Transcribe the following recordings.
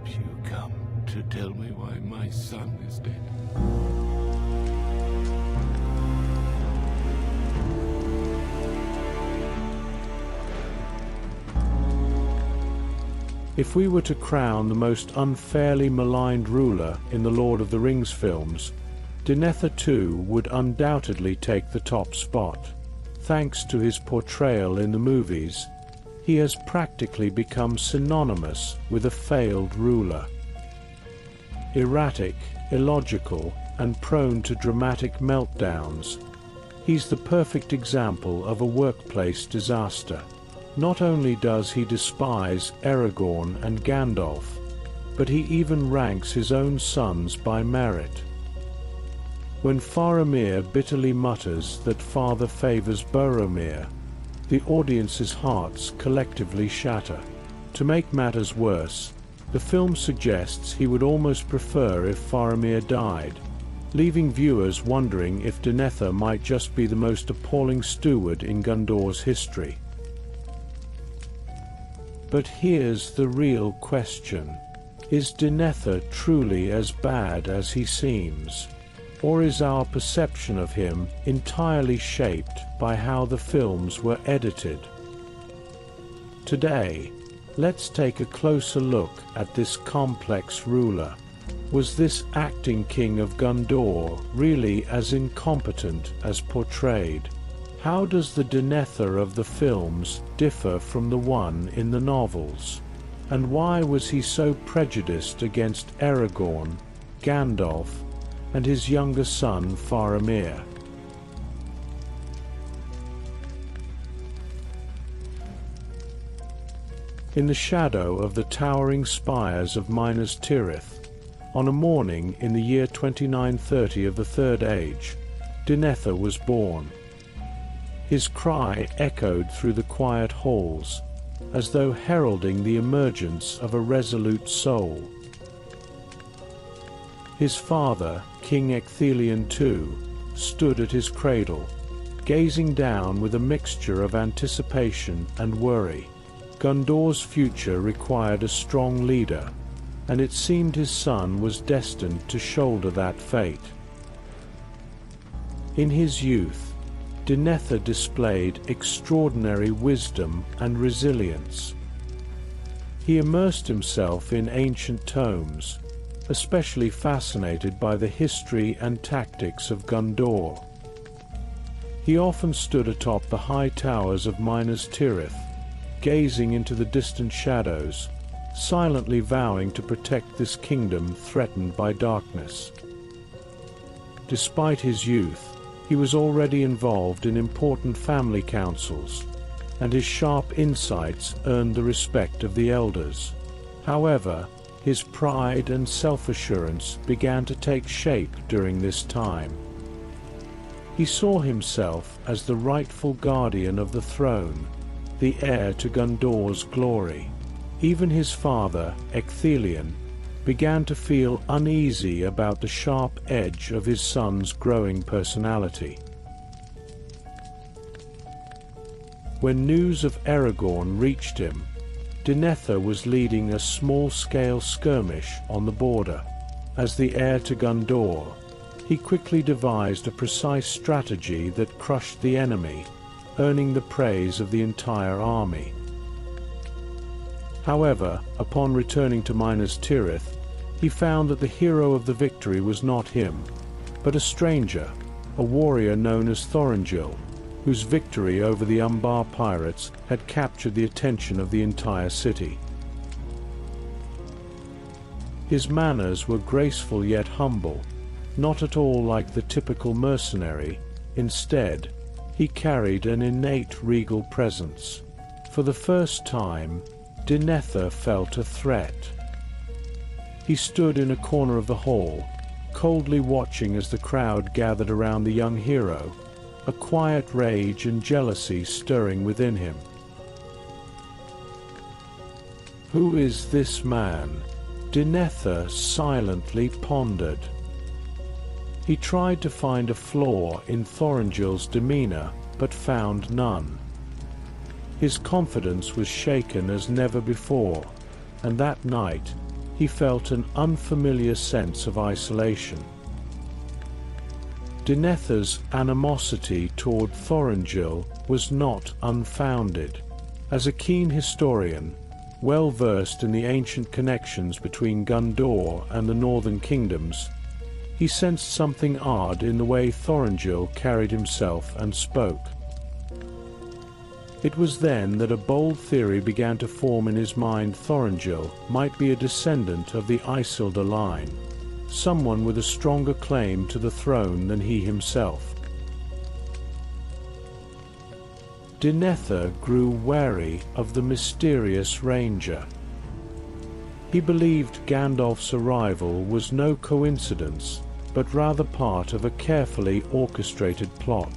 you come to tell me why my son is dead. If we were to crown the most unfairly maligned ruler in the Lord of the Rings films, Denethor II would undoubtedly take the top spot. Thanks to his portrayal in the movies, he has practically become synonymous with a failed ruler. Erratic, illogical, and prone to dramatic meltdowns, he's the perfect example of a workplace disaster. Not only does he despise Aragorn and Gandalf, but he even ranks his own sons by merit. When Faramir bitterly mutters that father favors Boromir, the audience's hearts collectively shatter. To make matters worse, the film suggests he would almost prefer if Faramir died, leaving viewers wondering if Denethor might just be the most appalling steward in Gondor's history. But here's the real question. Is Denethor truly as bad as he seems? Or is our perception of him entirely shaped by how the films were edited? Today, let's take a closer look at this complex ruler. Was this acting king of Gondor really as incompetent as portrayed? How does the Denethor of the films differ from the one in the novels? And why was he so prejudiced against Aragorn, Gandalf, and his younger son Faramir? In the shadow of the towering spires of Minas Tirith, on a morning in the year 2930 of the Third Age, Denethor was born. His cry echoed through the quiet halls, as though heralding the emergence of a resolute soul. His father, King Ecthelion II, stood at his cradle, gazing down with a mixture of anticipation and worry. Gondor's future required a strong leader, and it seemed his son was destined to shoulder that fate. In his youth, Denethor displayed extraordinary wisdom and resilience. He immersed himself in ancient tomes, especially fascinated by the history and tactics of Gondor. He often stood atop the high towers of Minas Tirith, gazing into the distant shadows, silently vowing to protect this kingdom threatened by darkness. Despite his youth, he was already involved in important family councils, and his sharp insights earned the respect of the elders. However, his pride and self-assurance began to take shape during this time. He saw himself as the rightful guardian of the throne, the heir to Gondor's glory. Even his father, Ecthelion, began to feel uneasy about the sharp edge of his son's growing personality. When news of Aragorn reached him, Denethor was leading a small-scale skirmish on the border. As the heir to Gondor, he quickly devised a precise strategy that crushed the enemy, earning the praise of the entire army. However, upon returning to Minas Tirith, he found that the hero of the victory was not him, but a stranger, a warrior known as Thorongil, whose victory over the Umbar pirates had captured the attention of the entire city. His manners were graceful yet humble, not at all like the typical mercenary. Instead, he carried an innate regal presence. For the first time, Denethor felt a threat. He stood in a corner of the hall, coldly watching as the crowd gathered around the young hero, a quiet rage and jealousy stirring within him. Who is this man? Denethor silently pondered. He tried to find a flaw in Thorongil's demeanor, but found none. His confidence was shaken as never before, and that night he felt an unfamiliar sense of isolation. Denethor's animosity toward Thorongil was not unfounded. As a keen historian, well versed in the ancient connections between Gondor and the northern kingdoms, he sensed something odd in the way Thorongil carried himself and spoke. It was then that a bold theory began to form in his mind. Thorongil might be a descendant of the Isildur line, someone with a stronger claim to the throne than he himself. Denethor grew wary of the mysterious ranger. He believed Gandalf's arrival was no coincidence, but rather part of a carefully orchestrated plot.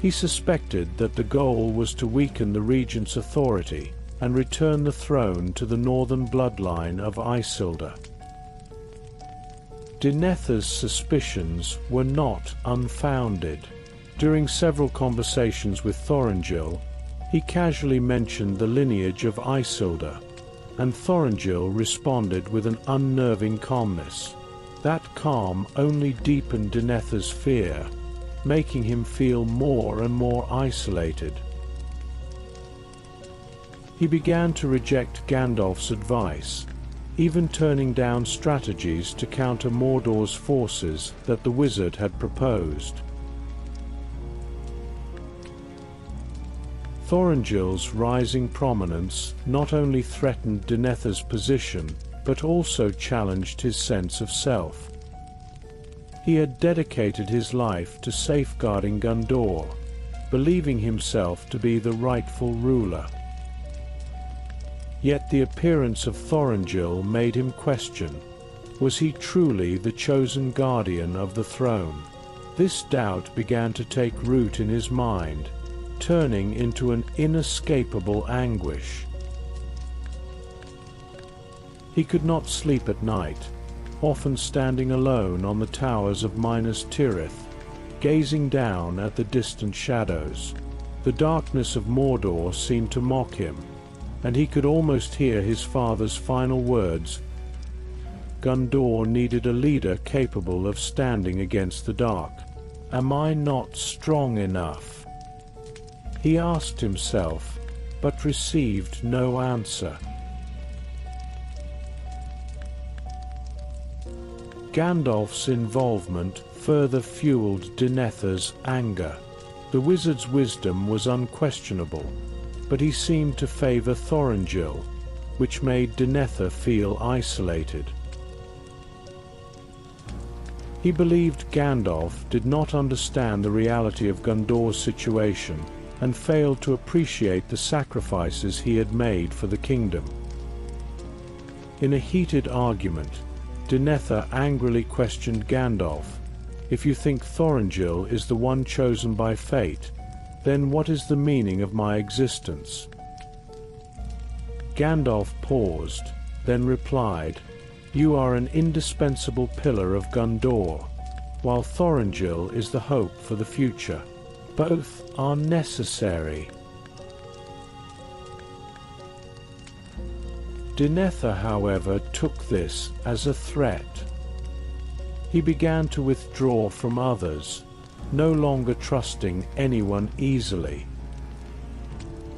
He suspected that the goal was to weaken the regent's authority and return the throne to the northern bloodline of Isildur. Denethor's suspicions were not unfounded. During several conversations with Thorongil, he casually mentioned the lineage of Isildur, and Thorongil responded with an unnerving calmness. That calm only deepened Denethor's fear, making him feel more and more isolated. He began to reject Gandalf's advice, even turning down strategies to counter Mordor's forces that the wizard had proposed. Thorongil's rising prominence not only threatened Denethor's position, but also challenged his sense of self. He had dedicated his life to safeguarding Gondor, believing himself to be the rightful ruler. Yet the appearance of Thorongil made him question, was he truly the chosen guardian of the throne? This doubt began to take root in his mind, turning into an inescapable anguish. He could not sleep at night, often standing alone on the towers of Minas Tirith, gazing down at the distant shadows. The darkness of Mordor seemed to mock him, and he could almost hear his father's final words. Gondor needed a leader capable of standing against the dark. Am I not strong enough? He asked himself, but received no answer. Gandalf's involvement further fueled Denethor's anger. The wizard's wisdom was unquestionable, but he seemed to favor Thorongil, which made Denethor feel isolated. He believed Gandalf did not understand the reality of Gondor's situation and failed to appreciate the sacrifices he had made for the kingdom. In a heated argument, Denethor angrily questioned Gandalf, "If you think Thorongil is the one chosen by fate, then what is the meaning of my existence?" Gandalf paused, then replied, "You are an indispensable pillar of Gondor, while Thorongil is the hope for the future. Both are necessary." Denethor, however, took this as a threat. He began to withdraw from others, no longer trusting anyone easily.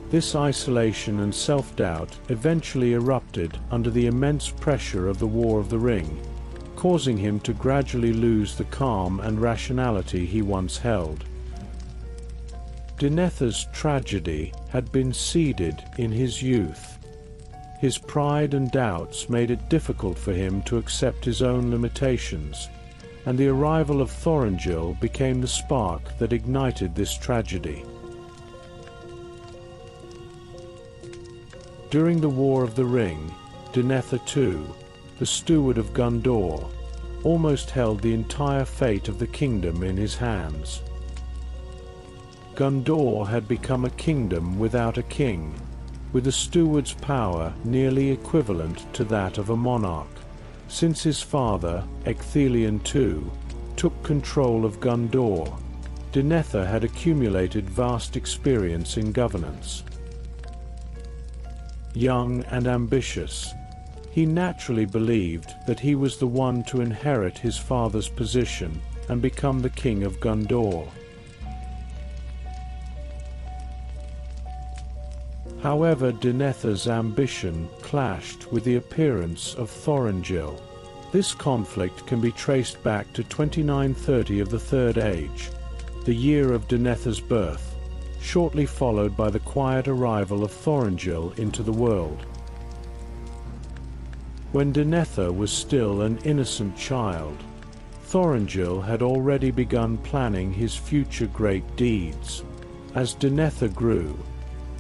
This isolation and self-doubt eventually erupted under the immense pressure of the War of the Ring, causing him to gradually lose the calm and rationality he once held. Denethor's tragedy had been seeded in his youth. His pride and doubts made it difficult for him to accept his own limitations, and the arrival of Thorongil became the spark that ignited this tragedy. During the War of the Ring, Denethor II, the steward of Gondor, almost held the entire fate of the kingdom in his hands. Gondor had become a kingdom without a king, with a steward's power nearly equivalent to that of a monarch. Since his father, Ecthelion II, took control of Gondor, Denethor had accumulated vast experience in governance. Young and ambitious, He naturally believed that he was the one to inherit his father's position and become the king of Gondor. However, Denethor's ambition clashed with the appearance of Thorongil. This conflict can be traced back to 2930 of the Third Age, the year of Denethor's birth, shortly followed by the quiet arrival of Thorongil into the world. When Denethor was still an innocent child, Thorongil had already begun planning his future great deeds. As Denethor grew,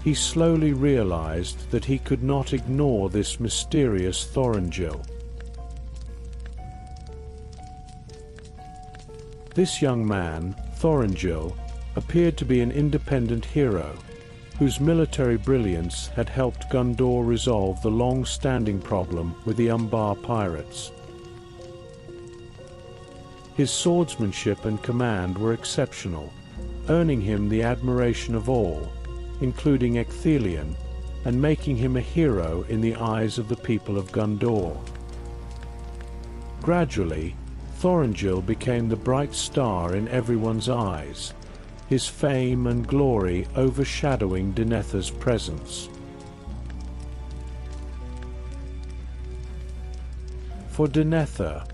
he slowly realized that he could not ignore this mysterious Thorongil. This young man, Thorongil, appeared to be an independent hero, whose military brilliance had helped Gondor resolve the long-standing problem with the Umbar pirates. His swordsmanship and command were exceptional, earning him the admiration of all, including Ecthelion, and making him a hero in the eyes of the people of Gondor. Gradually, Thorongil became the bright star in everyone's eyes, his fame and glory overshadowing Denethor's presence. For Denethor,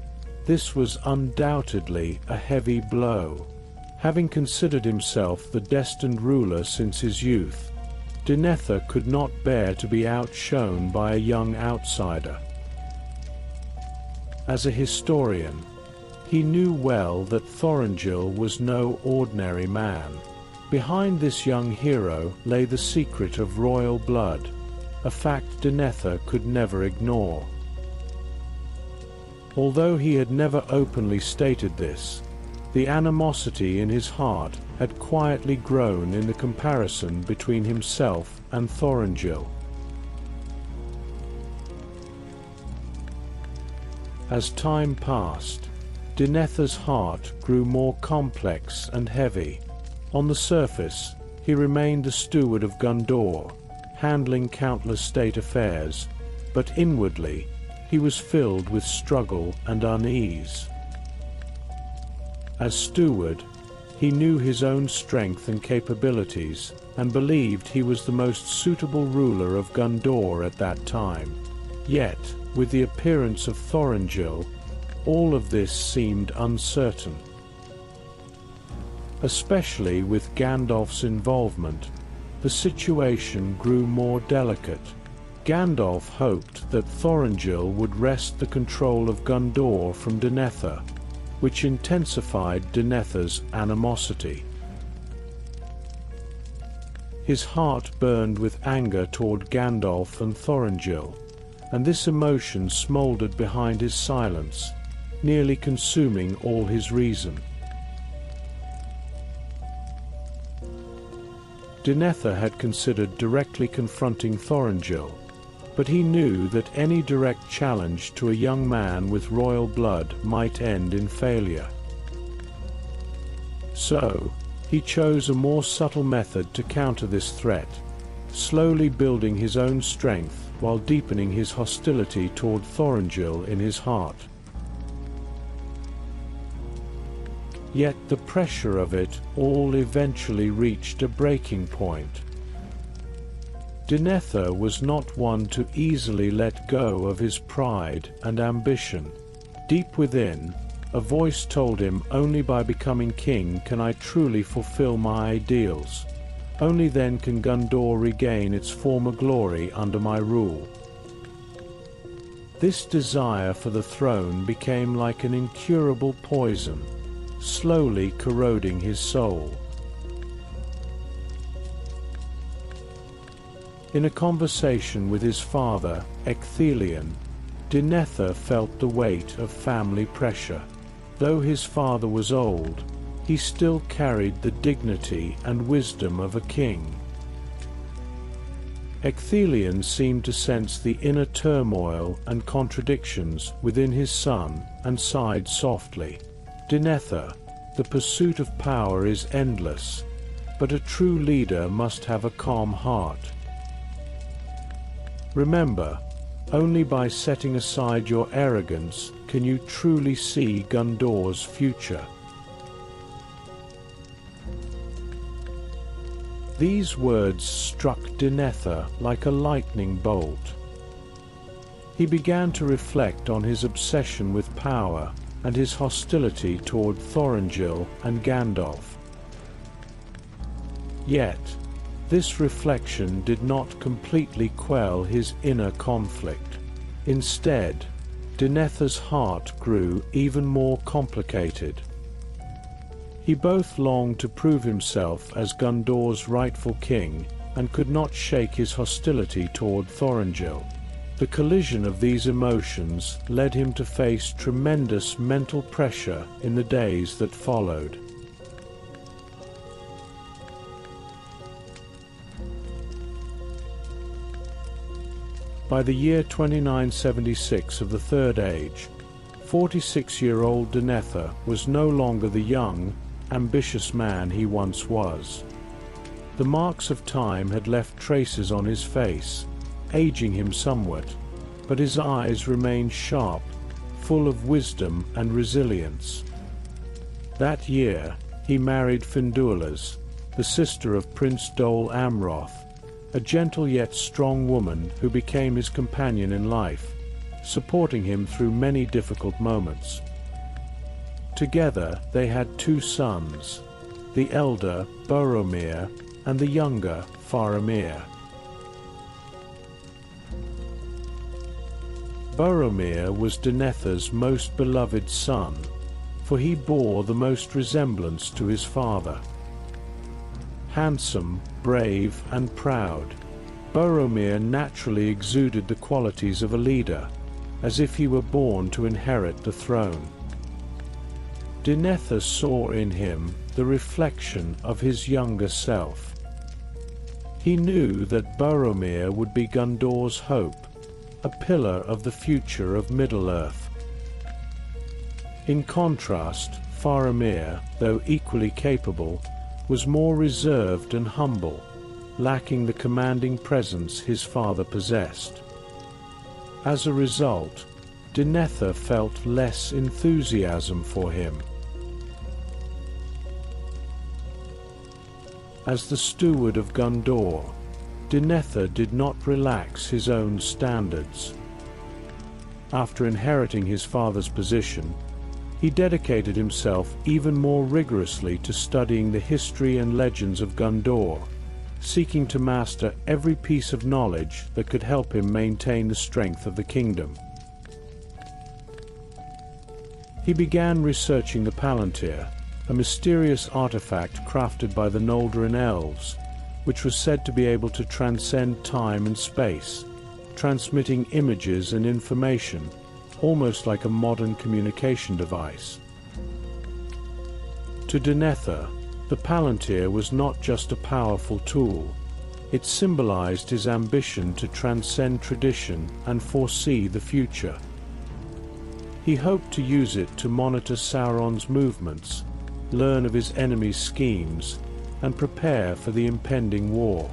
this was undoubtedly a heavy blow. Having considered himself the destined ruler since his youth, Denethor could not bear to be outshone by a young outsider. As a historian, he knew well that Thorongil was no ordinary man. Behind this young hero lay the secret of royal blood, a fact Denethor could never ignore. Although he had never openly stated this, the animosity in his heart had quietly grown in the comparison between himself and Thorongil. As time passed, Denethor's heart grew more complex and heavy. On the surface, he remained the steward of Gondor, handling countless state affairs, but inwardly, he was filled with struggle and unease. As steward, he knew his own strength and capabilities, and believed he was the most suitable ruler of Gondor at that time. Yet, with the appearance of Thorongil, all of this seemed uncertain. Especially with Gandalf's involvement, the situation grew more delicate. Gandalf hoped that Thorongil would wrest the control of Gondor from Denethor, which intensified Denethor's animosity. His heart burned with anger toward Gandalf and Thorongil, and this emotion smoldered behind his silence, nearly consuming all his reason. Denethor had considered directly confronting Thorongil, but he knew that any direct challenge to a young man with royal blood might end in failure. So, he chose a more subtle method to counter this threat, slowly building his own strength while deepening his hostility toward Thorongil in his heart. Yet the pressure of it all eventually reached a breaking point. Denethor was not one to easily let go of his pride and ambition. Deep within, a voice told him, only by becoming king can I truly fulfill my ideals. Only then can Gondor regain its former glory under my rule. This desire for the throne became like an incurable poison, slowly corroding his soul. In a conversation with his father, Ecthelion, Denethor felt the weight of family pressure. Though his father was old, he still carried the dignity and wisdom of a king. Ecthelion seemed to sense the inner turmoil and contradictions within his son and sighed softly. Denethor, the pursuit of power is endless, but a true leader must have a calm heart. Remember, Only by setting aside your arrogance can you truly see Gondor's future. These words struck Denethor like a lightning bolt. He began to reflect on his obsession with power and his hostility toward Thorongil and Gandalf. Yet, this reflection did not completely quell his inner conflict. Instead, Denethor's heart grew even more complicated. He both longed to prove himself as Gondor's rightful king and could not shake his hostility toward Thorongil. The collision of these emotions led him to face tremendous mental pressure in the days that followed. By the year 2976 of the Third Age, 46-year-old Denethor was no longer the young, ambitious man he once was. The marks of time had left traces on his face, aging him somewhat, but his eyes remained sharp, full of wisdom and resilience. That year, he married Finduilas, the sister of Prince Dol Amroth, a gentle yet strong woman who became his companion in life, supporting him through many difficult moments. Together they had 2 sons, the elder Boromir and the younger Faramir. Boromir was Denethor's most beloved son, for he bore the most resemblance to his father. Handsome, brave, and proud, Boromir naturally exuded the qualities of a leader, as if he were born to inherit the throne. Denethor saw in him the reflection of his younger self. He knew that Boromir would be Gondor's hope, a pillar of the future of Middle-earth. In contrast, Faramir, though equally capable, was more reserved and humble, lacking the commanding presence his father possessed. As a result, Denethor felt less enthusiasm for him. As the steward of Gondor, Denethor did not relax his own standards. After inheriting his father's position, he dedicated himself even more rigorously to studying the history and legends of Gondor, seeking to master every piece of knowledge that could help him maintain the strength of the kingdom. He began researching the Palantir, a mysterious artifact crafted by the Noldorin elves, which was said to be able to transcend time and space, transmitting images and information, almost like a modern communication device. To Denethor, the Palantir was not just a powerful tool. It symbolized his ambition to transcend tradition and foresee the future. He hoped to use it to monitor Sauron's movements, learn of his enemies' schemes, and prepare for the impending war.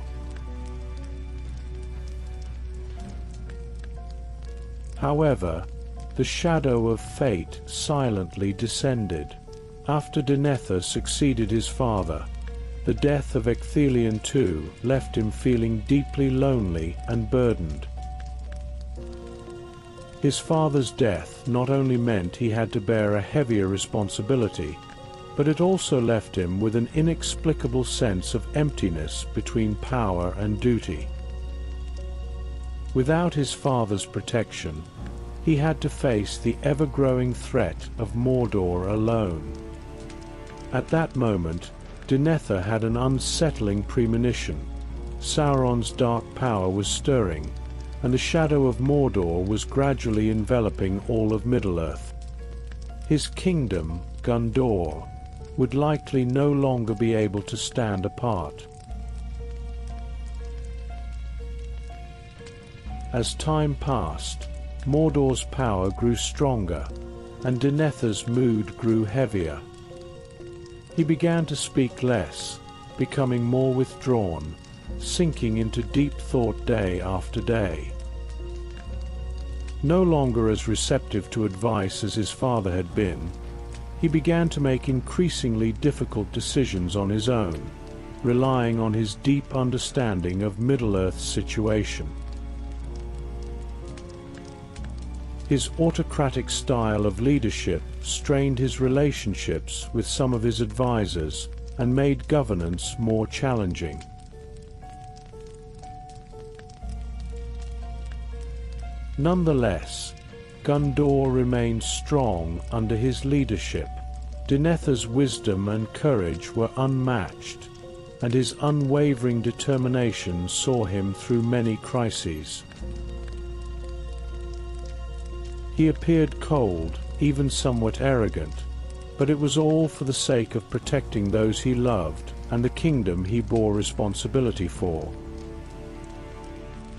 However, the shadow of fate silently descended. After Denethor succeeded his father, the death of Ecthelion II left him feeling deeply lonely and burdened. His father's death not only meant he had to bear a heavier responsibility, but it also left him with an inexplicable sense of emptiness between power and duty. Without his father's protection, he had to face the ever-growing threat of Mordor alone. At that moment, Denethor had an unsettling premonition. Sauron's dark power was stirring, and the shadow of Mordor was gradually enveloping all of Middle-earth. His kingdom, Gondor, would likely no longer be able to stand apart. As time passed, Mordor's power grew stronger, and Denethor's mood grew heavier. He began to speak less, becoming more withdrawn, sinking into deep thought day after day. No longer as receptive to advice as his father had been, he began to make increasingly difficult decisions on his own, relying on his deep understanding of Middle-earth's situation. His autocratic style of leadership strained his relationships with some of his advisors and made governance more challenging. Nonetheless, Gondor remained strong under his leadership. Denethor's wisdom and courage were unmatched, and his unwavering determination saw him through many crises. He appeared cold, even somewhat arrogant, but it was all for the sake of protecting those he loved and the kingdom he bore responsibility for.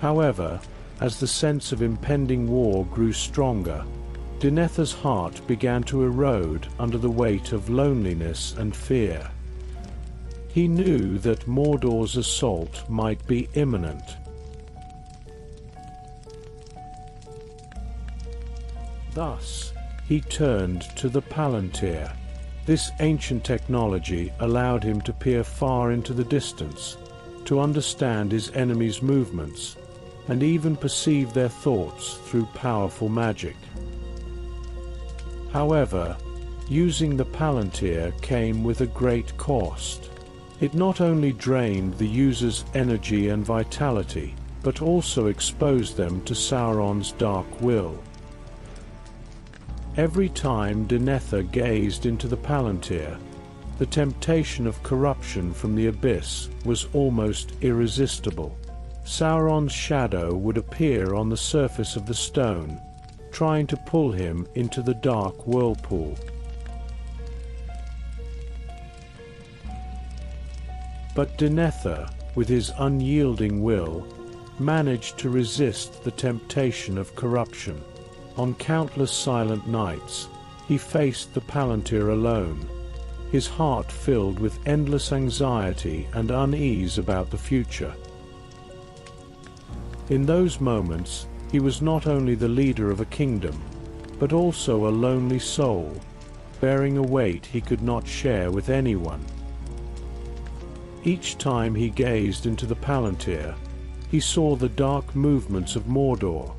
However, as the sense of impending war grew stronger, Denethor's heart began to erode under the weight of loneliness and fear. He knew that Mordor's assault might be imminent. Thus, he turned to the Palantir. This ancient technology allowed him to peer far into the distance, to understand his enemies' movements, and even perceive their thoughts through powerful magic. However, using the Palantir came with a great cost. It not only drained the user's energy and vitality, but also exposed them to Sauron's dark will. Every time Denethor gazed into the Palantir, the temptation of corruption from the abyss was almost irresistible. Sauron's shadow would appear on the surface of the stone, trying to pull him into the dark whirlpool. But Denethor, with his unyielding will, managed to resist the temptation of corruption. On countless silent nights, he faced the Palantir alone, his heart filled with endless anxiety and unease about the future. In those moments, he was not only the leader of a kingdom, but also a lonely soul, bearing a weight he could not share with anyone. Each time he gazed into the Palantir, he saw the dark movements of Mordor,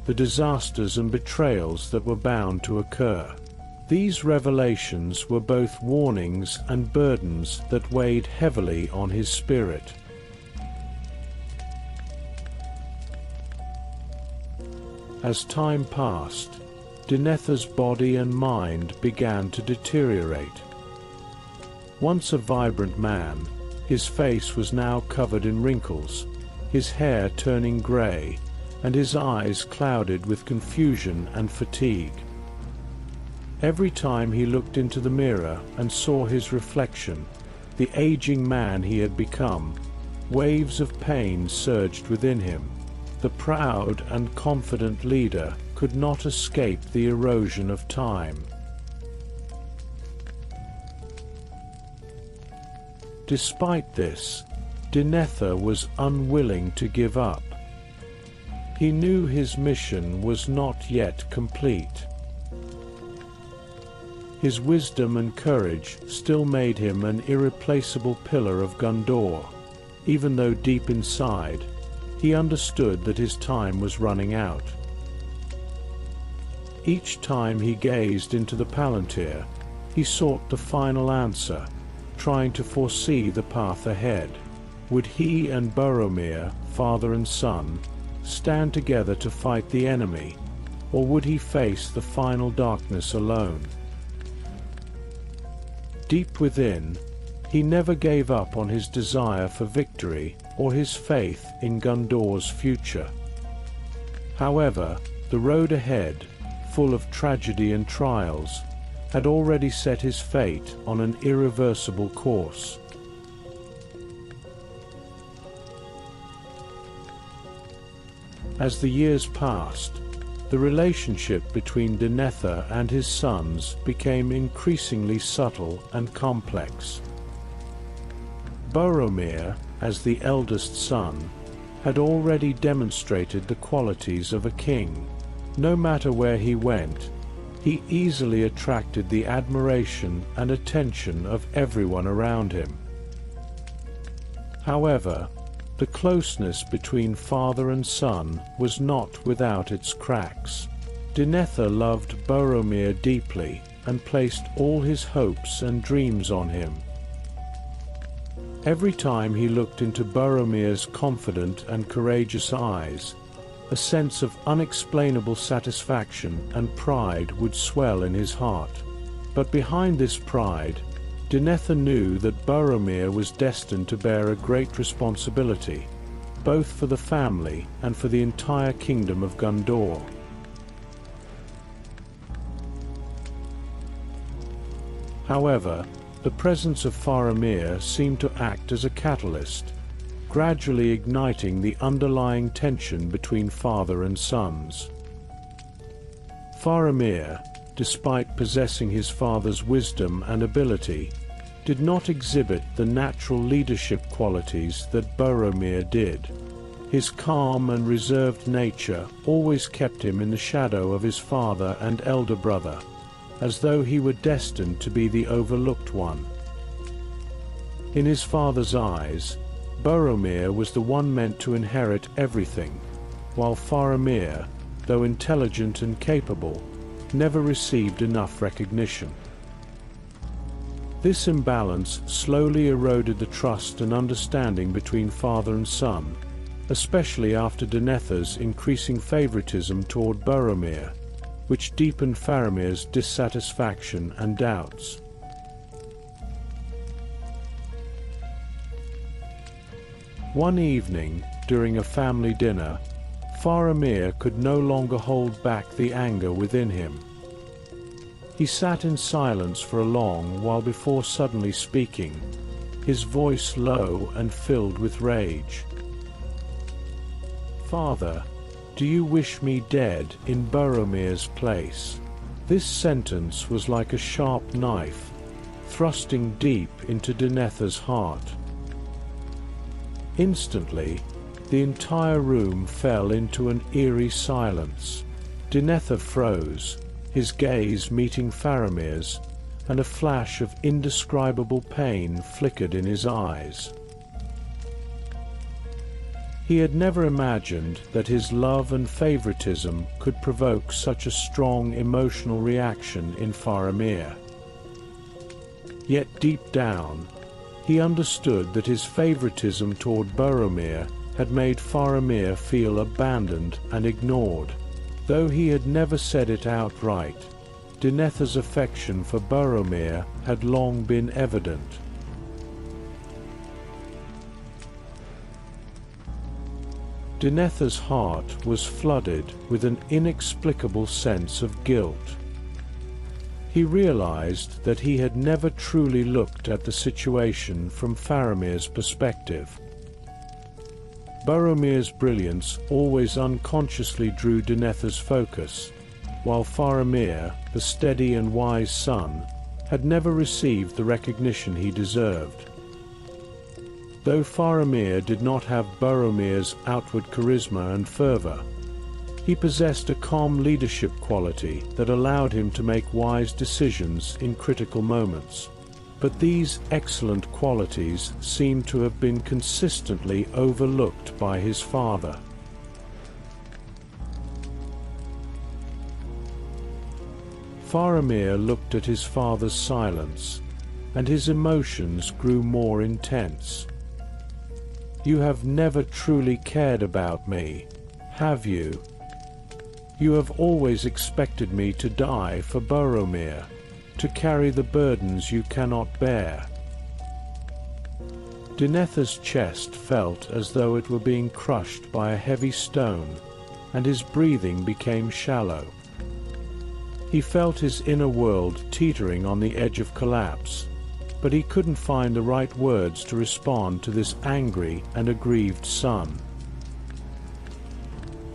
the disasters and betrayals that were bound to occur. These revelations were both warnings and burdens that weighed heavily on his spirit. As time passed, Denethor's body and mind began to deteriorate. Once a vibrant man, his face was now covered in wrinkles, his hair turning grey, and his eyes clouded with confusion and fatigue. Every time he looked into the mirror and saw his reflection, the aging man he had become, waves of pain surged within him. The proud and confident leader could not escape the erosion of time. Despite this, Denethor was unwilling to give up. He knew his mission was not yet complete. His wisdom and courage still made him an irreplaceable pillar of Gondor, even though deep inside, he understood that his time was running out. Each time he gazed into the Palantir, he sought the final answer, trying to foresee the path ahead. Would he and Boromir, father and son, stand together to fight the enemy, or would he face the final darkness alone? Deep within, he never gave up on his desire for victory or his faith in Gondor's future. However, the road ahead, full of tragedy and trials, had already set his fate on an irreversible course. As the years passed, the relationship between Denethor and his sons became increasingly subtle and complex. Boromir, as the eldest son, had already demonstrated the qualities of a king, No matter where he went, he easily attracted the admiration and attention of everyone around him. However, the closeness between father and son was not without its cracks. Denethor loved Boromir deeply and placed all his hopes and dreams on him. Every time he looked into Boromir's confident and courageous eyes, a sense of unexplainable satisfaction and pride would swell in his heart. But behind this pride, Denethor knew that Boromir was destined to bear a great responsibility, both for the family and for the entire kingdom of Gondor. However, the presence of Faramir seemed to act as a catalyst, gradually igniting the underlying tension between father and sons. Faramir, despite possessing his father's wisdom and ability, did not exhibit the natural leadership qualities that Boromir did. His calm and reserved nature always kept him in the shadow of his father and elder brother, as though he were destined to be the overlooked one. In his father's eyes, Boromir was the one meant to inherit everything, while Faramir, though intelligent and capable, never received enough recognition. This imbalance slowly eroded the trust and understanding between father and son, especially after Denethor's increasing favoritism toward Boromir, which deepened Faramir's dissatisfaction and doubts. One evening, during a family dinner, Faramir could no longer hold back the anger within him. He sat in silence for a long while before suddenly speaking, his voice low and filled with rage. "Father, do you wish me dead in Boromir's place?" This sentence was like a sharp knife, thrusting deep into Denethor's heart. Instantly, the entire room fell into an eerie silence. Denethor froze, his gaze meeting Faramir's, and a flash of indescribable pain flickered in his eyes. He had never imagined that his love and favoritism could provoke such a strong emotional reaction in Faramir. Yet deep down, he understood that his favoritism toward Boromir had made Faramir feel abandoned and ignored. Though he had never said it outright, Denethor's affection for Boromir had long been evident. Denethor's heart was flooded with an inexplicable sense of guilt. He realized that he had never truly looked at the situation from Faramir's perspective. Boromir's brilliance always unconsciously drew Denethor's focus, while Faramir, the steady and wise son, had never received the recognition he deserved. Though Faramir did not have Boromir's outward charisma and fervor, he possessed a calm leadership quality that allowed him to make wise decisions in critical moments. But these excellent qualities seem to have been consistently overlooked by his father. Faramir looked at his father's silence, and his emotions grew more intense. "You have never truly cared about me, have you? You have always expected me to die for Boromir, to carry the burdens you cannot bear." Denethor's chest felt as though it were being crushed by a heavy stone, and his breathing became shallow. He felt his inner world teetering on the edge of collapse, but he couldn't find the right words to respond to this angry and aggrieved son.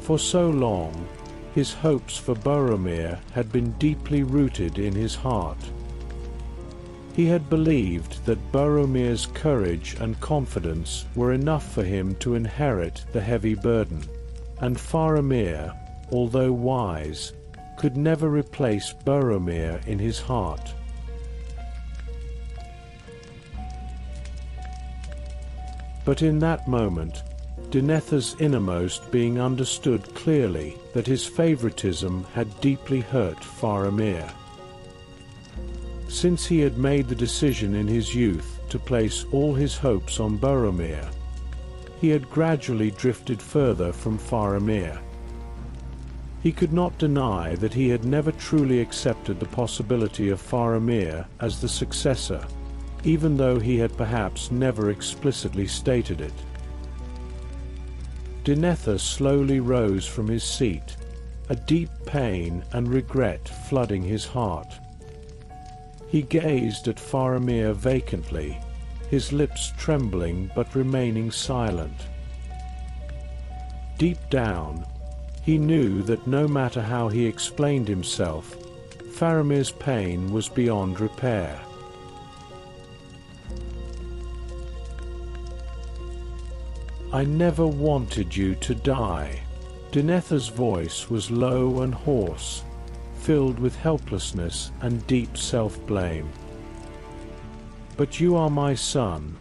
For so long, his hopes for Boromir had been deeply rooted in his heart. He had believed that Boromir's courage and confidence were enough for him to inherit the heavy burden, and Faramir, although wise, could never replace Boromir in his heart. But in that moment, Denethor's innermost being understood clearly that his favoritism had deeply hurt Faramir. Since he had made the decision in his youth to place all his hopes on Boromir, he had gradually drifted further from Faramir. He could not deny that he had never truly accepted the possibility of Faramir as the successor, even though he had perhaps never explicitly stated it. Denethor slowly rose from his seat, a deep pain and regret flooding his heart. He gazed at Faramir vacantly, his lips trembling but remaining silent. Deep down, he knew that no matter how he explained himself, Faramir's pain was beyond repair. "I never wanted you to die." Denethor's voice was low and hoarse, filled with helplessness and deep self-blame. "But you are my son,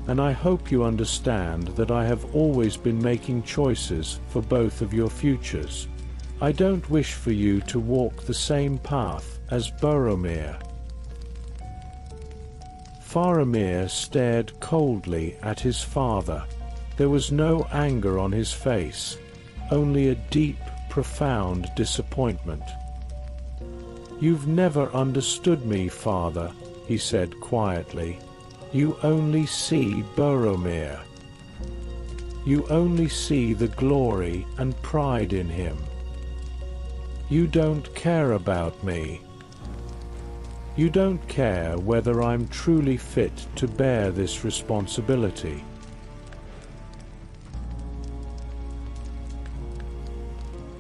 and I hope you understand that I have always been making choices for both of your futures. I don't wish for you to walk the same path as Boromir." Faramir stared coldly at his father. There was no anger on his face, only a deep, profound disappointment. "You've never understood me, father," he said quietly. "You only see Boromir. You only see the glory and pride in him. You don't care about me. You don't care whether I'm truly fit to bear this responsibility."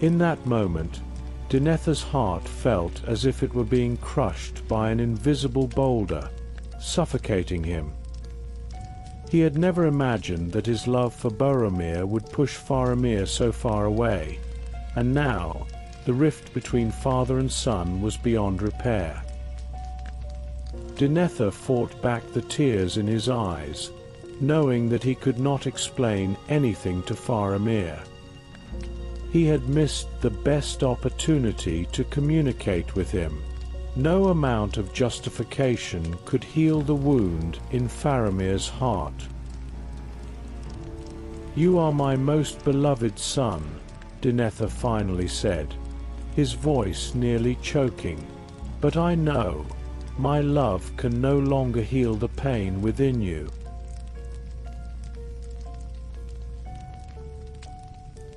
In that moment, Denethor's heart felt as if it were being crushed by an invisible boulder, suffocating him. He had never imagined that his love for Boromir would push Faramir so far away, and now the rift between father and son was beyond repair. Denethor fought back the tears in his eyes, knowing that he could not explain anything to Faramir. He had missed the best opportunity to communicate with him. No amount of justification could heal the wound in Faramir's heart. "You are my most beloved son," Denethor finally said, his voice nearly choking. "But I know my love can no longer heal the pain within you."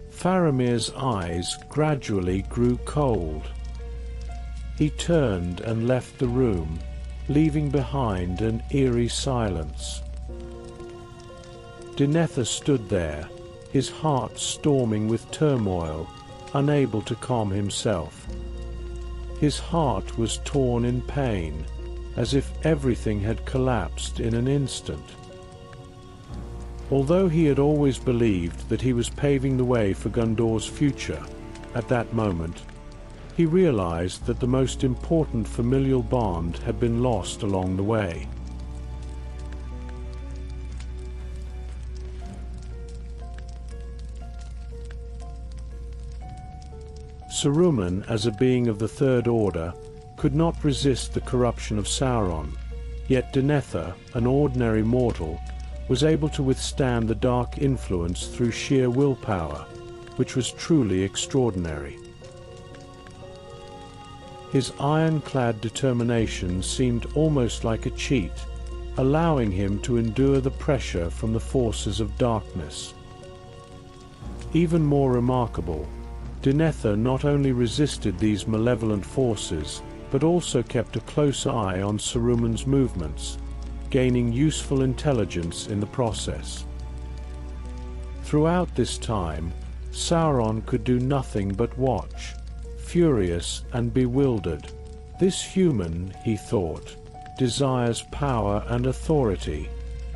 Faramir's eyes gradually grew cold. He turned and left the room, leaving behind an eerie silence. Denethor stood there, his heart storming with turmoil, unable to calm himself. His heart was torn in pain, as if everything had collapsed in an instant. Although he had always believed that he was paving the way for Gondor's future, at that moment, he realized that the most important familial bond had been lost along the way. Saruman, as a being of the Third Order, could not resist the corruption of Sauron, yet Denethor, an ordinary mortal, was able to withstand the dark influence through sheer willpower, which was truly extraordinary. His ironclad determination seemed almost like a cheat, allowing him to endure the pressure from the forces of darkness. Even more remarkable, Denethor not only resisted these malevolent forces, but also kept a close eye on Saruman's movements, gaining useful intelligence in the process. Throughout this time, Sauron could do nothing but watch, furious and bewildered. This human, he thought, desires power and authority,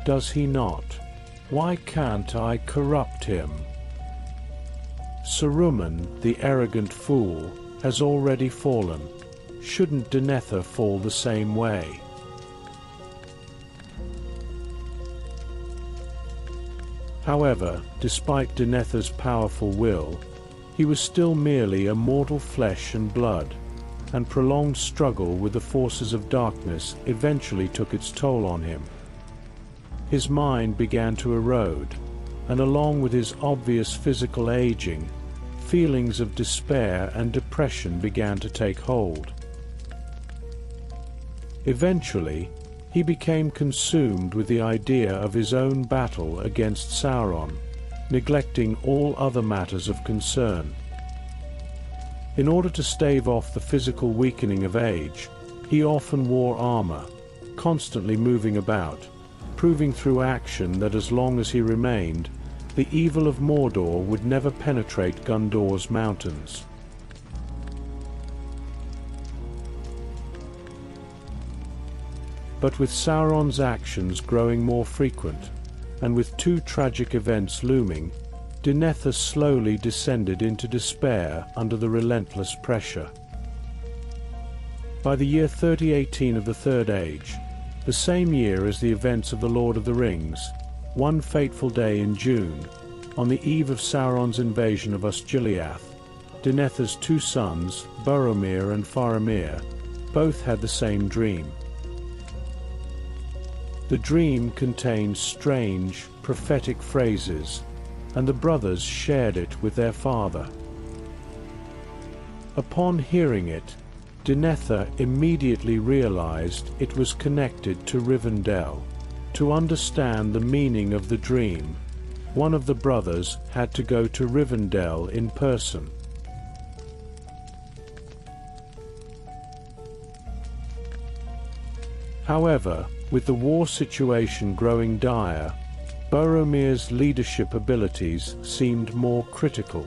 does he not? Why can't I corrupt him? Saruman, the arrogant fool, has already fallen. Shouldn't Denethor fall the same way? However, despite Denethor's powerful will, he was still merely a mortal flesh and blood, and prolonged struggle with the forces of darkness eventually took its toll on him. His mind began to erode, and along with his obvious physical aging, feelings of despair and depression began to take hold. Eventually, he became consumed with the idea of his own battle against Sauron, neglecting all other matters of concern. In order to stave off the physical weakening of age, he often wore armor, constantly moving about, proving through action that as long as he remained, the evil of Mordor would never penetrate Gondor's mountains. But with Sauron's actions growing more frequent, and with two tragic events looming, Denethor slowly descended into despair under the relentless pressure. By the year 3018 of the Third Age, the same year as the events of the Lord of the Rings, one fateful day in June, on the eve of Sauron's invasion of Osgiliath, Denethor's two sons, Boromir and Faramir, both had the same dream. The dream contained strange, prophetic phrases, and the brothers shared it with their father. Upon hearing it, Denethor immediately realized it was connected to Rivendell. To understand the meaning of the dream, one of the brothers had to go to Rivendell in person. However, with the war situation growing dire, Boromir's leadership abilities seemed more critical.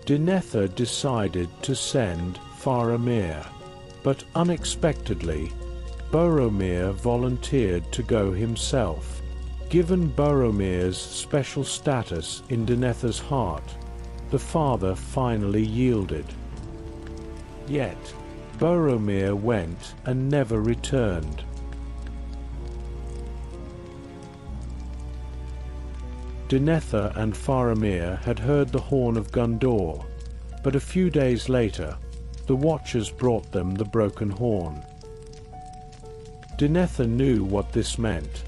Denethor decided to send Faramir, but unexpectedly, Boromir volunteered to go himself. Given Boromir's special status in Denethor's heart, the father finally yielded. Yet, Boromir went and never returned. Denethor and Faramir had heard the horn of Gondor, but a few days later, the Watchers brought them the broken horn. Denethor knew what this meant.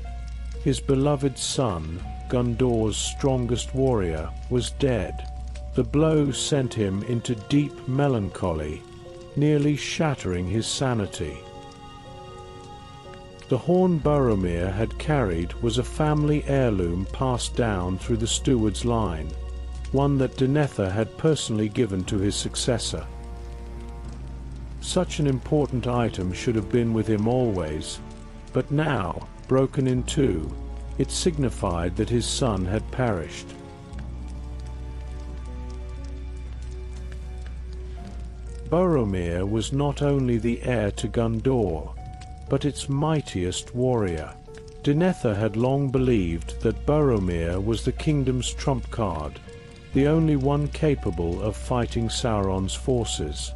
His beloved son, Gondor's strongest warrior, was dead. The blow sent him into deep melancholy, nearly shattering his sanity. The horn Boromir had carried was a family heirloom passed down through the steward's line, one that Denethor had personally given to his successor. Such an important item should have been with him always, but now, broken in two, it signified that his son had perished. Boromir was not only the heir to Gondor, but its mightiest warrior. Denethor had long believed that Boromir was the kingdom's trump card, the only one capable of fighting Sauron's forces.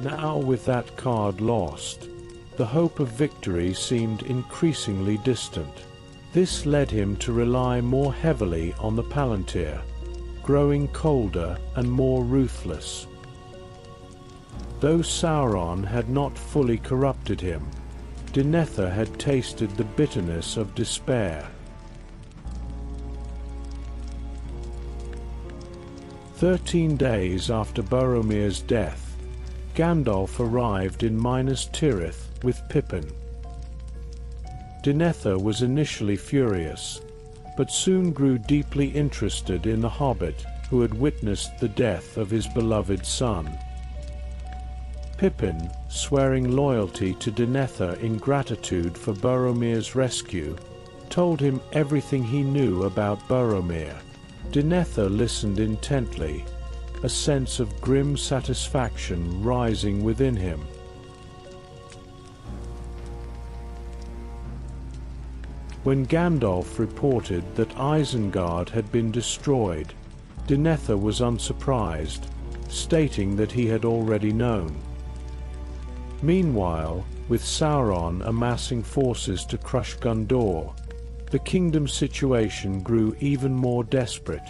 Now, with that card lost, the hope of victory seemed increasingly distant. This led him to rely more heavily on the Palantir, growing colder and more ruthless. Though Sauron had not fully corrupted him, Denethor had tasted the bitterness of despair. 13 days after Boromir's death, Gandalf arrived in Minas Tirith with Pippin. Denethor was initially furious, but soon grew deeply interested in the hobbit who had witnessed the death of his beloved son. Pippin, swearing loyalty to Denethor in gratitude for Boromir's rescue, told him everything he knew about Boromir. Denethor listened intently, a sense of grim satisfaction rising within him. When Gandalf reported that Isengard had been destroyed, Denethor was unsurprised, stating that he had already known. Meanwhile, with Sauron amassing forces to crush Gondor, the kingdom's situation grew even more desperate.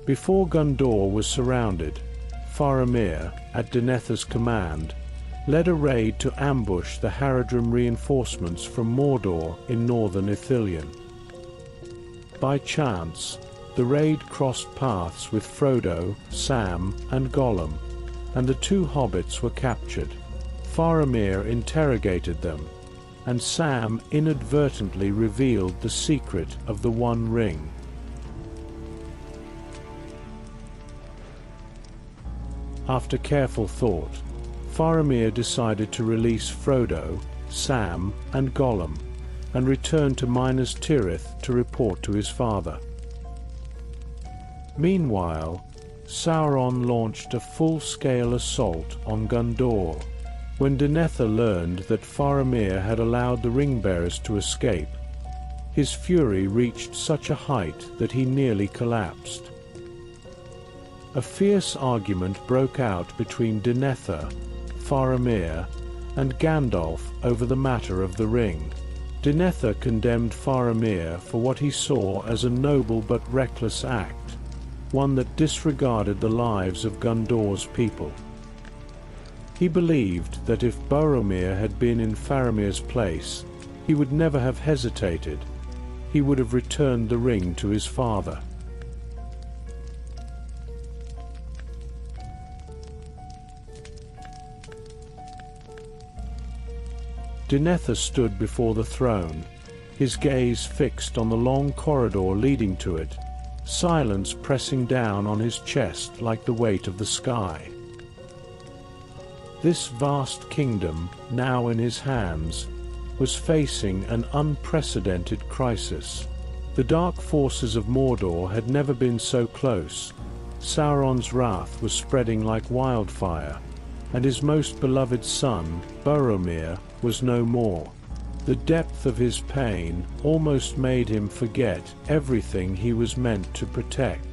Before Gondor was surrounded, Faramir, at Denethor's command, led a raid to ambush the Haradrim reinforcements from Mordor in northern Ithilien. By chance, the raid crossed paths with Frodo, Sam, and Gollum, and the two hobbits were captured. Faramir interrogated them, and Sam inadvertently revealed the secret of the One Ring. After careful thought, Faramir decided to release Frodo, Sam, and Gollum, and return to Minas Tirith to report to his father. Meanwhile, Sauron launched a full-scale assault on Gondor. When Denethor learned that Faramir had allowed the ring-bearers to escape, his fury reached such a height that he nearly collapsed. A fierce argument broke out between Denethor, Faramir, and Gandalf over the matter of the ring. Denethor condemned Faramir for what he saw as a noble but reckless act, one that disregarded the lives of Gondor's people. He believed that if Boromir had been in Faramir's place, he would never have hesitated. He would have returned the ring to his father. Denethor stood before the throne, his gaze fixed on the long corridor leading to it, silence pressing down on his chest like the weight of the sky. This vast kingdom, now in his hands, was facing an unprecedented crisis. The dark forces of Mordor had never been so close. Sauron's wrath was spreading like wildfire, and his most beloved son, Boromir, was no more. The depth of his pain almost made him forget everything he was meant to protect.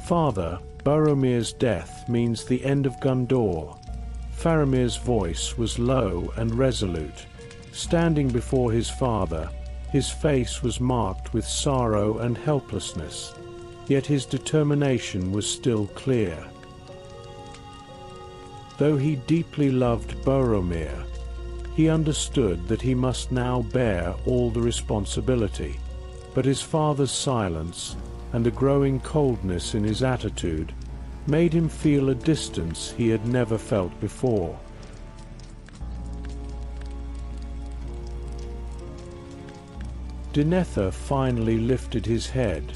Father, Boromir's death means the end of Gondor. Faramir's voice was low and resolute. Standing before his father, his face was marked with sorrow and helplessness, yet his determination was still clear. Though he deeply loved Boromir, he understood that he must now bear all the responsibility. But his father's silence, and the growing coldness in his attitude, made him feel a distance he had never felt before. Denethor finally lifted his head,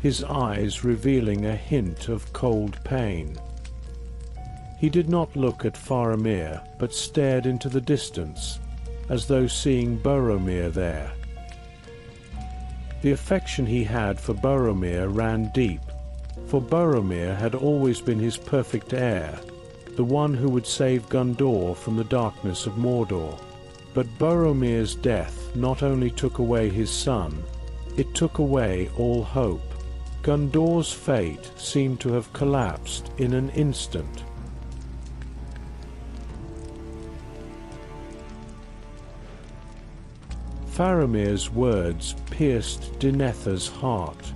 his eyes revealing a hint of cold pain. He did not look at Faramir, but stared into the distance, as though seeing Boromir there. The affection he had for Boromir ran deep, for Boromir had always been his perfect heir, the one who would save Gondor from the darkness of Mordor. But Boromir's death not only took away his son, it took away all hope. Gondor's fate seemed to have collapsed in an instant. Faramir's words pierced Denethor's heart.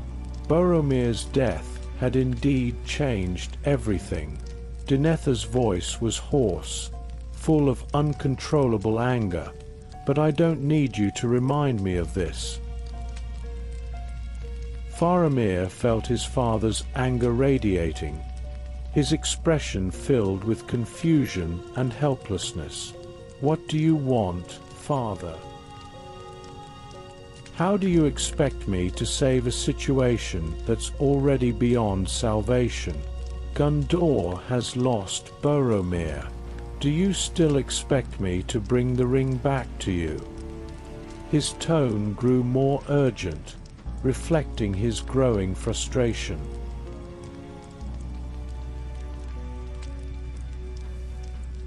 Boromir's death had indeed changed everything. Denethor's voice was hoarse, full of uncontrollable anger. "But I don't need you to remind me of this." Faramir felt his father's anger radiating, his expression filled with confusion and helplessness. "What do you want, father? How do you expect me to save a situation that's already beyond salvation? Gondor has lost Boromir. Do you still expect me to bring the ring back to you?" His tone grew more urgent, reflecting his growing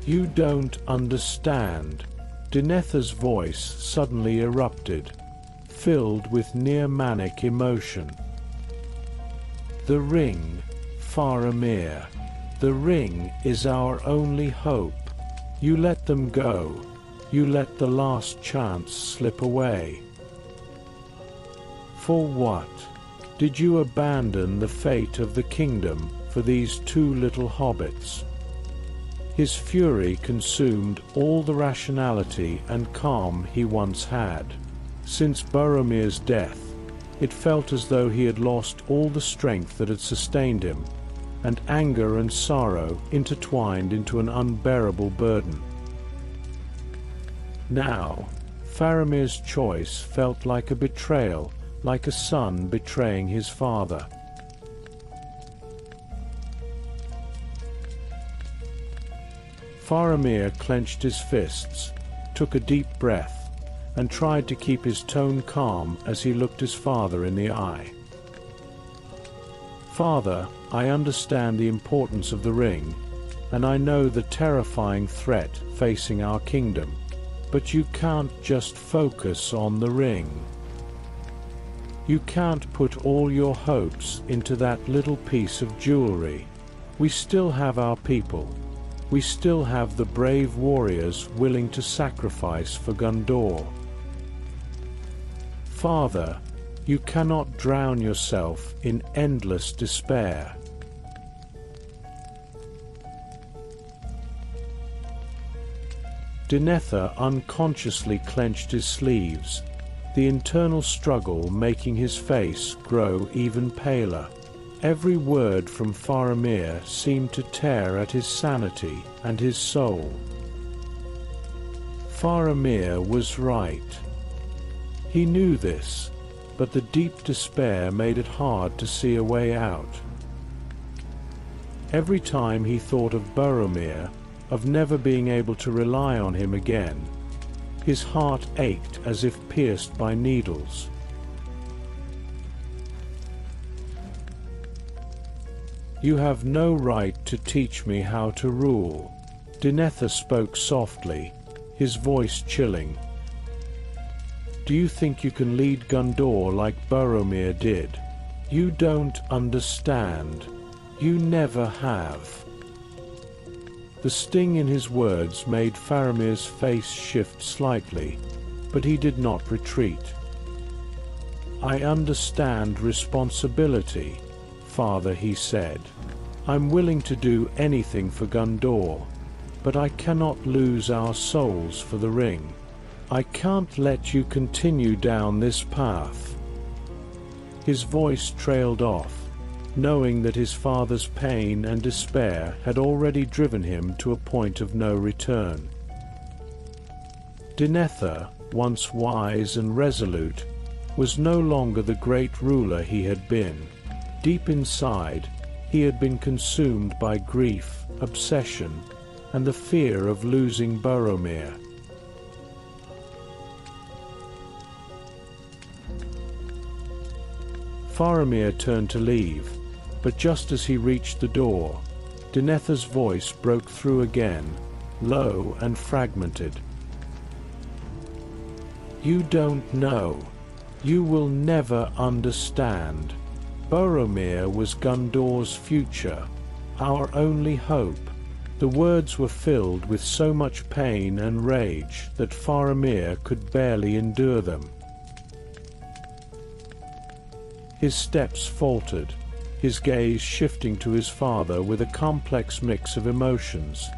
You don't understand. Denethor's voice suddenly erupted, filled with near-manic emotion. The ring, Faramir. The ring is our only hope. You let them go. You let the last chance slip away. For what? Did you abandon the fate of the kingdom for these two little hobbits? His fury consumed all the rationality and calm he once had. Since Boromir's death, it felt as though he had lost all the strength that had sustained him, and anger and sorrow intertwined into an unbearable burden. Now, Faramir's choice felt like a betrayal, like a son betraying his father. Faramir clenched his fists, took a deep breath, and tried to keep his tone calm as he looked his father in the eye. Father, I understand the importance of the ring, and I know the terrifying threat facing our kingdom, but you can't just focus on the ring. You can't put all your hopes into that little piece of jewelry. We still have our people. We still have the brave warriors willing to sacrifice for Gondor. Father, you cannot drown yourself in endless despair. Denethor unconsciously clenched his sleeves, the internal struggle making his face grow even paler. Every word from Faramir seemed to tear at his sanity and his soul. Faramir was right. He knew this, but the deep despair made it hard to see a way out. Every time he thought of Boromir, of never being able to rely on him again, his heart ached as if pierced by needles. You have no right to teach me how to rule. Denethor spoke softly, his voice chilling. Do you think you can lead Gondor like Boromir did? You don't understand. You never have. The sting in his words made Faramir's face shift slightly, but he did not retreat. I understand responsibility, Father, he said. I'm willing to do anything for Gondor, but I cannot lose our souls for the ring. I can't let you continue down this path. His voice trailed off, knowing that his father's pain and despair had already driven him to a point of no return. Denethor, once wise and resolute, was no longer the great ruler he had been. Deep inside, he had been consumed by grief, obsession, and the fear of losing Boromir. Faramir turned to leave, but just as he reached the door, Denethor's voice broke through again, low and fragmented. You don't know. You will never understand. Boromir was Gondor's future, our only hope. The words were filled with so much pain and rage that Faramir could barely endure them. His steps faltered, his gaze shifting to his father with a complex mix of emotions,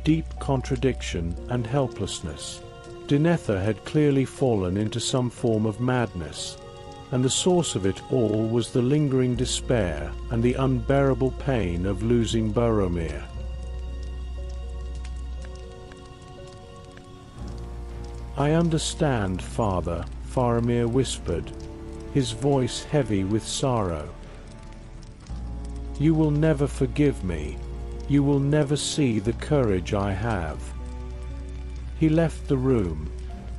deep contradiction and helplessness. Denethor had clearly fallen into some form of madness, and the source of it all was the lingering despair and the unbearable pain of losing Boromir. I understand, Father, Faramir whispered, his voice heavy with sorrow. You will never forgive me. You will never see the courage I have. He left the room,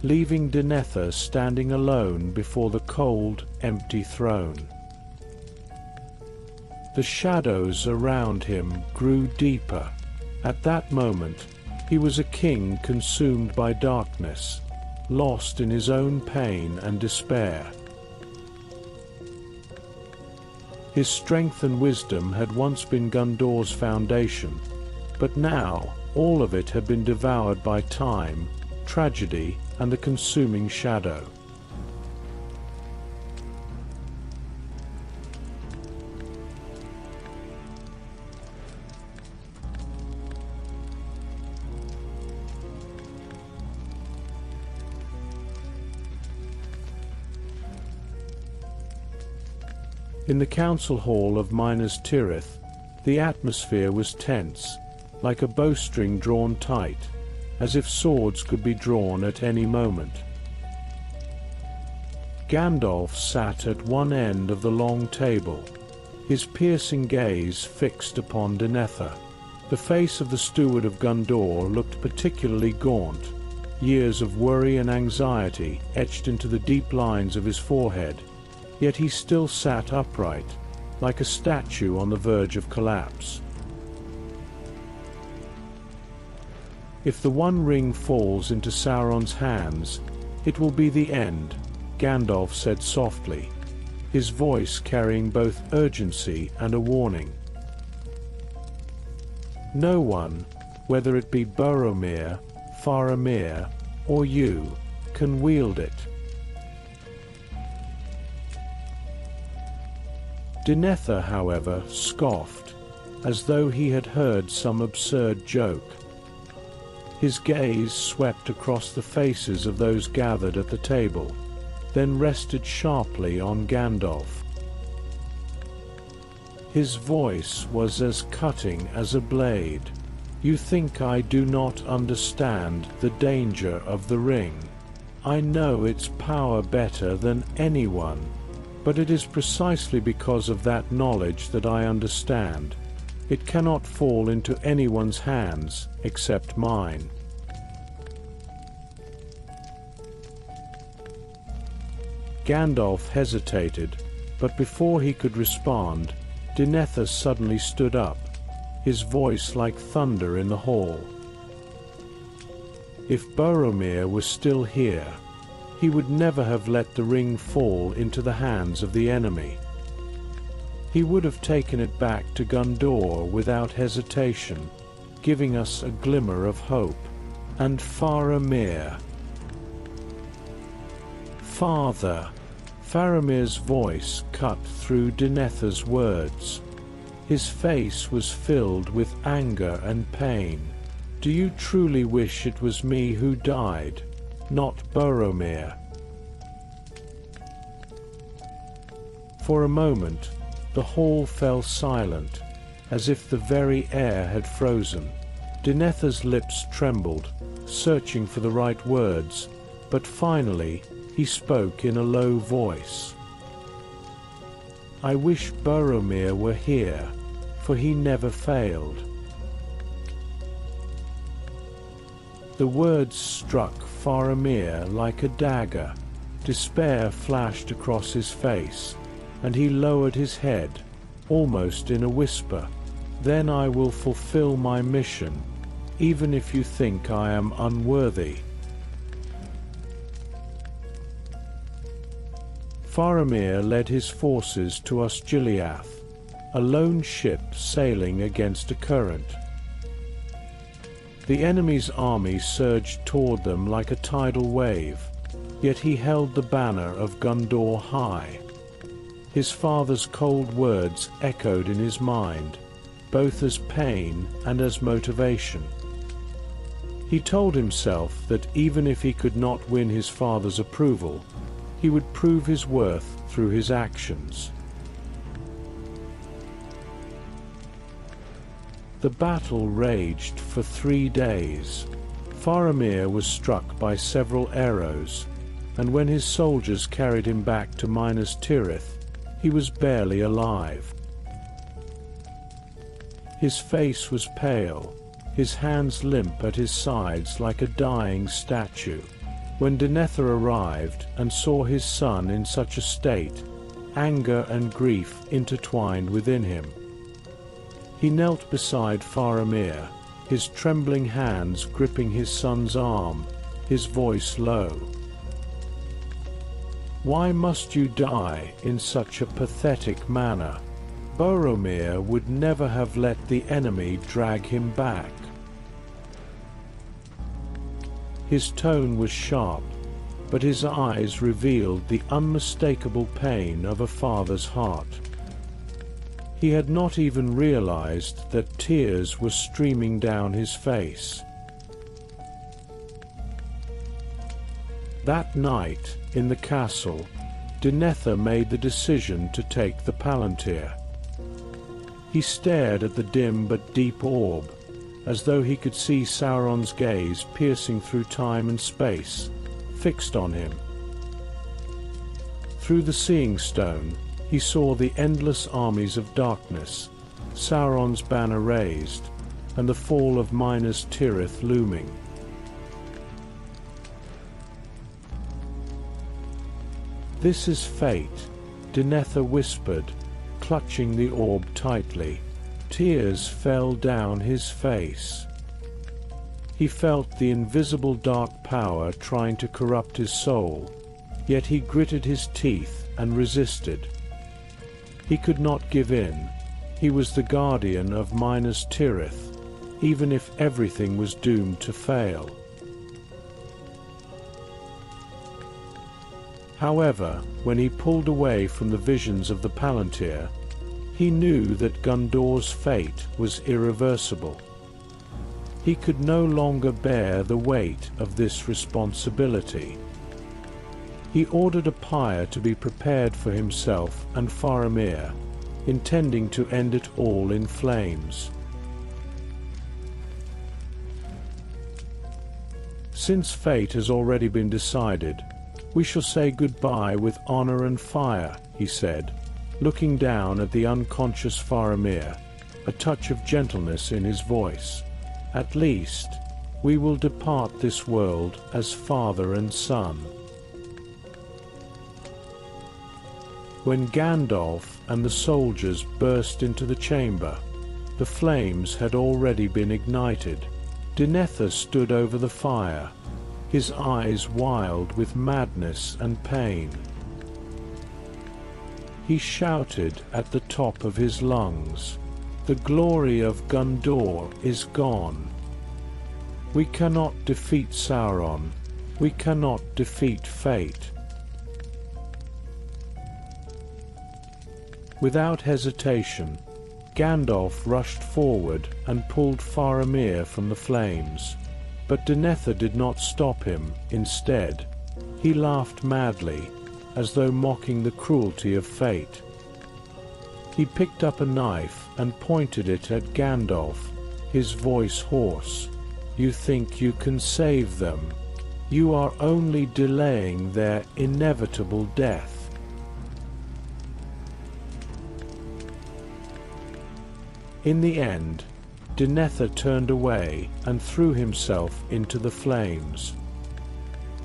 leaving Denethor standing alone before the cold, empty throne. The shadows around him grew deeper. At that moment, He was a king consumed by darkness, lost in his own pain and despair. His strength and wisdom had once been Gondor's foundation, but now all of it had been devoured by time, tragedy, and the consuming shadow. In the council hall of Minas Tirith, the atmosphere was tense, like a bowstring drawn tight, as if swords could be drawn at any moment. Gandalf sat at one end of the long table, his piercing gaze fixed upon Denethor. The face of the steward of Gondor looked particularly gaunt, years of worry and anxiety etched into the deep lines of his forehead, yet he still sat upright, like a statue on the verge of collapse. If the One Ring falls into Sauron's hands, it will be the end, Gandalf said softly, his voice carrying both urgency and a warning. No one, whether it be Boromir, Faramir, or you, can wield it. Denethor, however, scoffed, as though he had heard some absurd joke. His gaze swept across the faces of those gathered at the table, then rested sharply on Gandalf. His voice was as cutting as a blade. You think I do not understand the danger of the ring. I know its power better than anyone, but it is precisely because of that knowledge that I understand. It cannot fall into anyone's hands except mine. Gandalf hesitated, but before he could respond, Denethor suddenly stood up, his voice like thunder in the hall. If Boromir was still here, he would never have let the ring fall into the hands of the enemy. He would have taken it back to Gondor without hesitation, giving us a glimmer of hope. And Faramir. Father. Faramir's voice cut through Denethor's words. His face was filled with anger and pain. Do you truly wish it was me who died, not Boromir? For a moment, the hall fell silent, as if the very air had frozen. Denethor's lips trembled, searching for the right words, but finally he spoke in a low voice. I wish Boromir were here, for he never failed. The words struck Faramir like a dagger. Despair flashed across his face, and he lowered his head, almost in a whisper. Then I will fulfill my mission, even if you think I am unworthy. Faramir led his forces to Osgiliath, a lone ship sailing against a current. The enemy's army surged toward them like a tidal wave, yet he held the banner of Gondor high. His father's cold words echoed in his mind, both as pain and as motivation. He told himself that even if he could not win his father's approval, he would prove his worth through his actions. The battle raged for 3 days. Faramir was struck by several arrows, and when his soldiers carried him back to Minas Tirith, he was barely alive. His face was pale, his hands limp at his sides like a dying statue. When Denethor arrived and saw his son in such a state, anger and grief intertwined within him. He knelt beside Faramir, his trembling hands gripping his son's arm, his voice low. "Why must you die in such a pathetic manner? Boromir would never have let the enemy drag him back." His tone was sharp, but his eyes revealed the unmistakable pain of a father's heart. He had not even realized that tears were streaming down his face. That night, in the castle, Denethor made the decision to take the Palantir. He stared at the dim but deep orb, as though he could see Sauron's gaze piercing through time and space, fixed on him. Through the Seeing Stone, he saw the endless armies of darkness, Sauron's banner raised, and the fall of Minas Tirith looming. "This is fate," Denethor whispered, clutching the orb tightly. Tears fell down his face. He felt the invisible dark power trying to corrupt his soul, yet he gritted his teeth and resisted. He could not give in. He was the guardian of Minas Tirith, even if everything was doomed to fail. However, when he pulled away from the visions of the Palantir, he knew that Gondor's fate was irreversible. He could no longer bear the weight of this responsibility. He ordered a pyre to be prepared for himself and Faramir, intending to end it all in flames. "Since fate has already been decided, we shall say goodbye with honor and fire," he said, looking down at the unconscious Faramir, a touch of gentleness in his voice. "At least, we will depart this world as father and son." When Gandalf and the soldiers burst into the chamber, the flames had already been ignited. Denethor stood over the fire, his eyes wild with madness and pain. He shouted at the top of his lungs, "The glory of Gondor is gone. We cannot defeat Sauron. We cannot defeat fate." Without hesitation, Gandalf rushed forward and pulled Faramir from the flames. But Denethor did not stop him. Instead, he laughed madly, as though mocking the cruelty of fate. He picked up a knife and pointed it at Gandalf, his voice hoarse. "You think you can save them? You are only delaying their inevitable death." In the end, Denethor turned away and threw himself into the flames.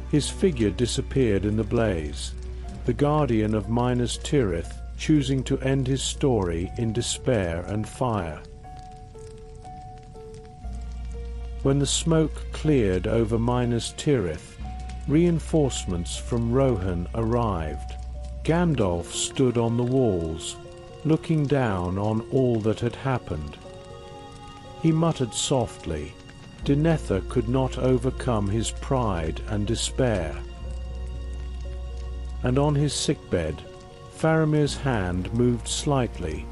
His figure disappeared in the blaze, the guardian of Minas Tirith choosing to end his story in despair and fire. When the smoke cleared over Minas Tirith, reinforcements from Rohan arrived. Gandalf stood on the walls, looking down on all that had happened. He muttered softly. Denethor could not overcome his pride and despair. And on his sickbed, Faramir's hand moved slightly,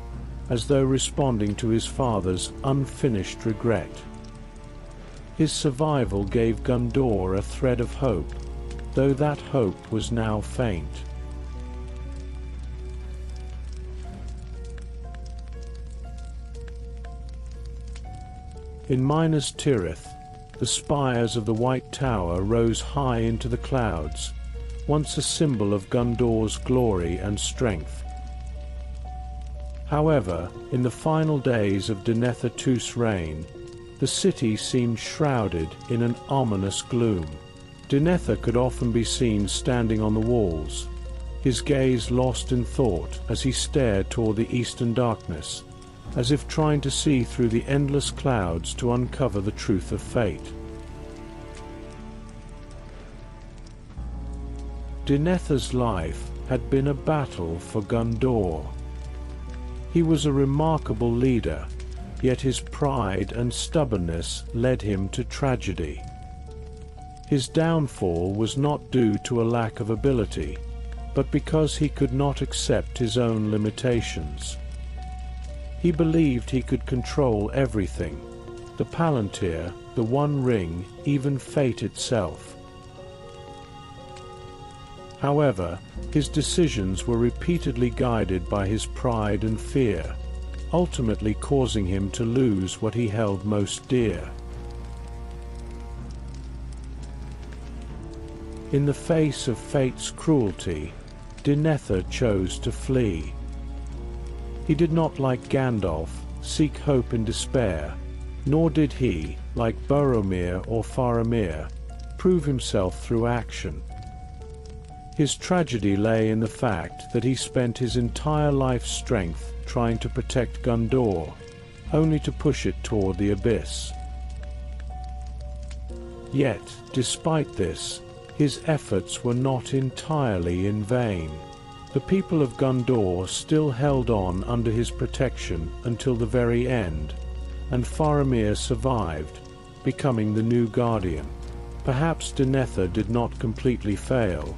as though responding to his father's unfinished regret. His survival gave Gondor a thread of hope, though that hope was now faint. In Minas Tirith, the spires of the White Tower rose high into the clouds, once a symbol of Gondor's glory and strength. However, in the final days of Denethor II's reign, the city seemed shrouded in an ominous gloom. Denethor could often be seen standing on the walls, his gaze lost in thought as he stared toward the eastern darkness, as if trying to see through the endless clouds to uncover the truth of fate. Denethor's life had been a battle for Gondor. He was a remarkable leader, yet his pride and stubbornness led him to tragedy. His downfall was not due to a lack of ability, but because he could not accept his own limitations. He believed he could control everything: the Palantir, the One Ring, even fate itself. However, his decisions were repeatedly guided by his pride and fear, ultimately causing him to lose what he held most dear. In the face of fate's cruelty, Denethor chose to flee. He did not, like Gandalf, seek hope in despair, nor did he, like Boromir or Faramir, prove himself through action. His tragedy lay in the fact that he spent his entire life's strength trying to protect Gondor, only to push it toward the abyss. Yet, despite this, his efforts were not entirely in vain. The people of Gondor still held on under his protection until the very end, and Faramir survived, becoming the new guardian. Perhaps Denethor did not completely fail.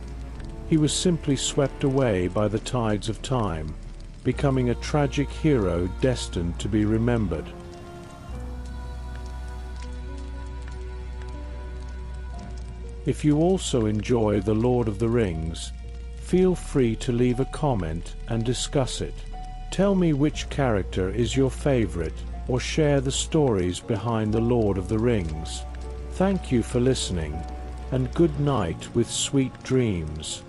He was simply swept away by the tides of time, becoming a tragic hero destined to be remembered. If you also enjoy The Lord of the Rings, feel free to leave a comment and discuss it. Tell me which character is your favorite, or share the stories behind The Lord of the Rings. Thank you for listening, and good night with sweet dreams.